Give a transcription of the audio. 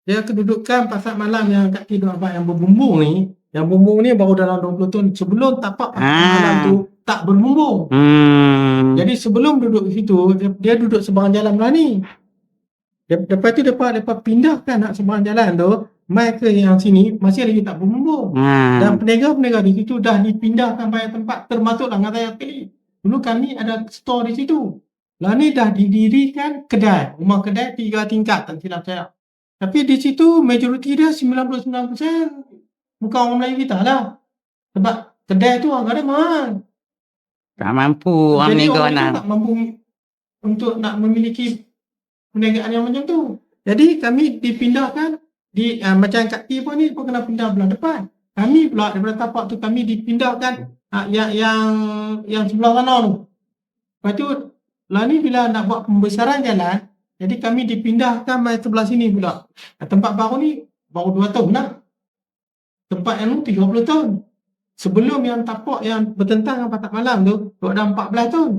Dia kedudukan pasar malam yang kat Kidul Abad yang berbumbung ni baru dalam 20 tahun. Sebelum tapak pasar malam tu tak berbumbung. Jadi sebelum duduk di situ, dia duduk seberang jalan Melani. Lepas tu depa pindahkan nak seberang jalan tu, mai ke yang sini masih lagi tak berbumbung. Dan peniaga-peniaga di situ dah dipindahkan banyak tempat, termasuklah Ngataya Keli. Dulu kami ada store di situ. Lah ni dah didirikan kedai, rumah kedai 3 tingkat tak silap saya. Tapi di situ majoriti dia 99% bukan orang Melayu kita lah. Sebab kedai tu harga dia mahal. Tak mampu orang Jadi niaga orang nak. itu tak mampu untuk nak memiliki perniagaan yang macam tu. Jadi kami dipindahkan di macam Kak T pun ni pun kena pindah belah depan. Kami pula daripada tapak tu kami dipindahkan yang sebelah sana tu. Lepas tu lah ni bila nak buat pembesaran jalan, jadi kami dipindahkan mai sebelah sini pula. Tempat baru ni baru 2 tahun lah. Tempat yang tu 30 tahun. Sebelum yang tapak yang bertentang dengan pasar malam tu, dah 14 tahun.